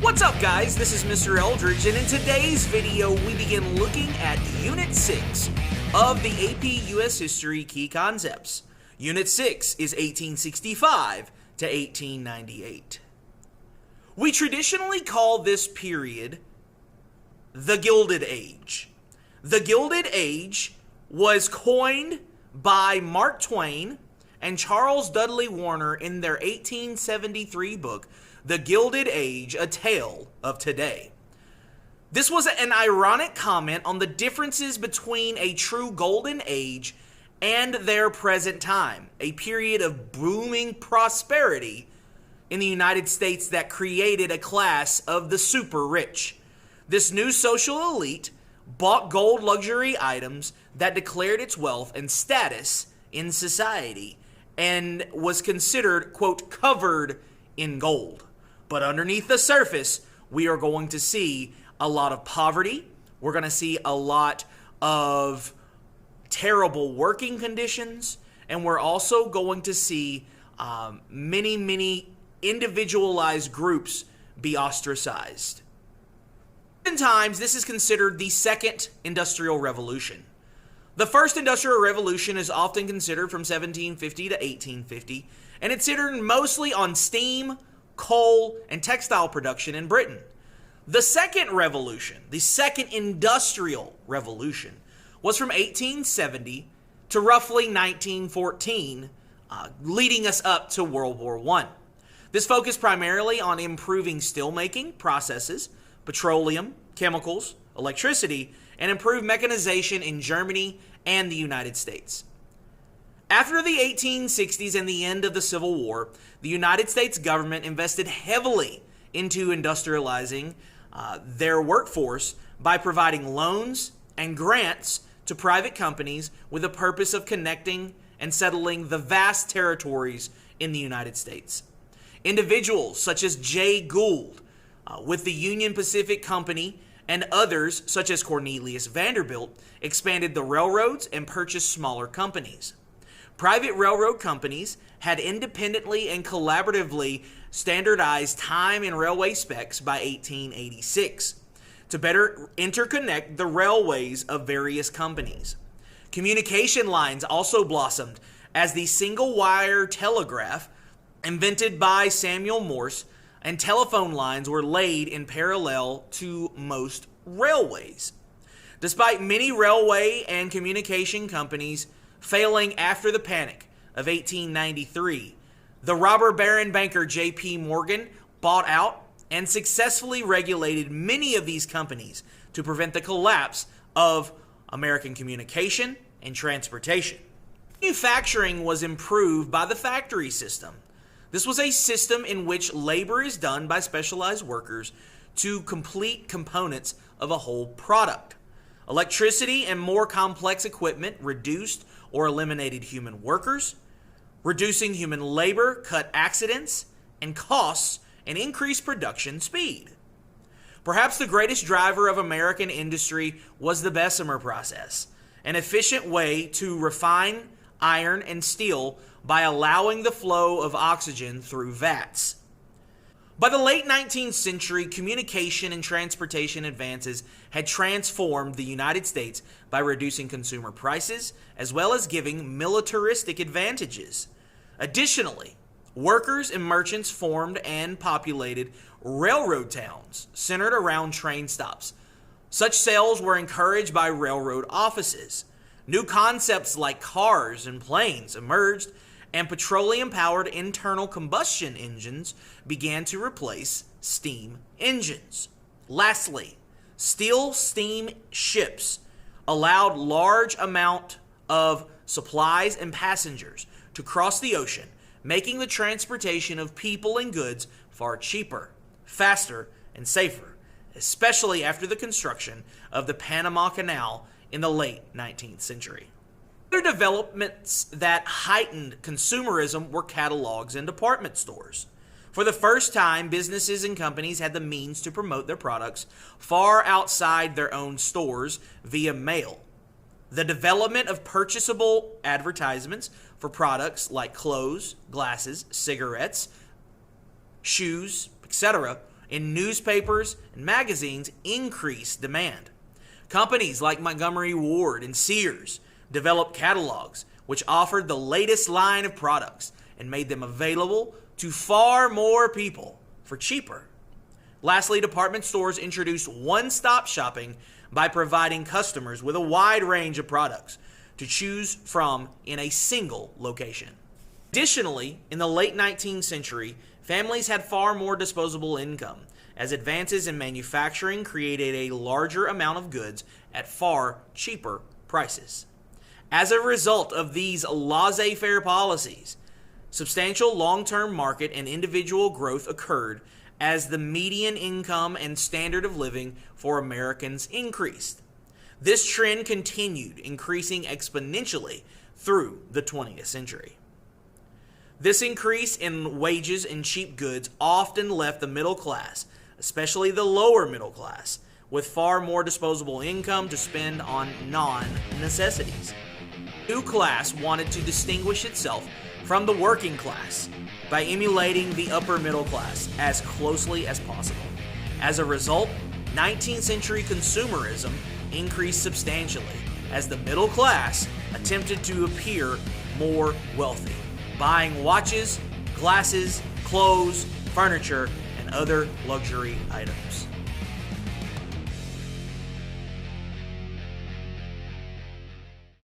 What's up, guys? This is Mr. Eldridge, and in today's video, we begin looking at Unit 6 of the AP US History Key Concepts. Unit 6 is 1865 to 1898. We traditionally call this period the Gilded Age. The Gilded Age was coined by Mark Twain and Charles Dudley Warner in their 1873 book, The Gilded Age, A Tale of Today. This was an ironic comment on the differences between a true golden age and their present time, a period of booming prosperity in the United States that created a class of the super rich. This new social elite bought gold luxury items that declared its wealth and status in society and was considered, quote, covered in gold. But underneath the surface, we are going to see a lot of poverty. We're going to see a lot of terrible working conditions. And we're also going to see many individualized groups be ostracized. Oftentimes, this is considered the second industrial revolution. The first industrial revolution is often considered from 1750 to 1850, and it's centered mostly on steam, coal, and textile production in Britain. The second revolution, the second industrial revolution, was from 1870 to roughly 1914, leading us up to World War I. This focused primarily on improving steelmaking processes, petroleum, chemicals, electricity, and improved mechanization in Germany and the United States. After the 1860s and the end of the Civil War, the United States government invested heavily into industrializing their workforce by providing loans and grants to private companies with the purpose of connecting and settling the vast territories in the United States. Individuals such as Jay Gould with the Union Pacific Company and others such as Cornelius Vanderbilt expanded the railroads and purchased smaller companies. Private railroad companies had independently and collaboratively standardized time and railway specs by 1886 to better interconnect the railways of various companies. Communication lines also blossomed as the single-wire telegraph invented by Samuel Morse, and telephone lines were laid in parallel to most railways. Despite many railway and communication companies failing after the Panic of 1893, the robber baron banker J.P. Morgan bought out and successfully regulated many of these companies to prevent the collapse of American communication and transportation. Manufacturing was improved by the factory system. This was a system in which labor is done by specialized workers to complete components of a whole product. Electricity and more complex equipment reduced or eliminated human workers. Reducing human labor cut accidents and costs and increased production speed. Perhaps the greatest driver of American industry was the Bessemer process, an efficient way to refine iron and steel by allowing the flow of oxygen through vats. By the late 19th century, communication and transportation advances had transformed the United States by reducing consumer prices as well as giving militaristic advantages. Additionally, workers and merchants formed and populated railroad towns centered around train stops. Such sales were encouraged by railroad offices. New concepts like cars and planes emerged, and petroleum-powered internal combustion engines began to replace steam engines. Lastly, steel steam ships allowed large amount of supplies and passengers to cross the ocean, making the transportation of people and goods far cheaper, faster, and safer, especially after the construction of the Panama Canal in the late 19th century. Other developments that heightened consumerism were catalogs and department stores. For the first time, businesses and companies had the means to promote their products far outside their own stores via mail. The development of purchasable advertisements for products like clothes, glasses, cigarettes, shoes, etc., in newspapers and magazines increased demand. Companies like Montgomery Ward and Sears developed catalogs which offered the latest line of products and made them available to far more people for cheaper. Lastly, department stores introduced one-stop shopping by providing customers with a wide range of products to choose from in a single location. Additionally, in the late 19th century, families had far more disposable income, as advances in manufacturing created a larger amount of goods at far cheaper prices. As a result of these laissez-faire policies, substantial long-term market and individual growth occurred as the median income and standard of living for Americans increased. This trend continued, increasing exponentially through the 20th century. This increase in wages and cheap goods often left the middle class, especially the lower middle class, with far more disposable income to spend on non-necessities. The new class wanted to distinguish itself from the working class by emulating the upper middle class as closely as possible. As a result, 19th century consumerism increased substantially as the middle class attempted to appear more wealthy, buying watches, glasses, clothes, furniture, and other luxury items.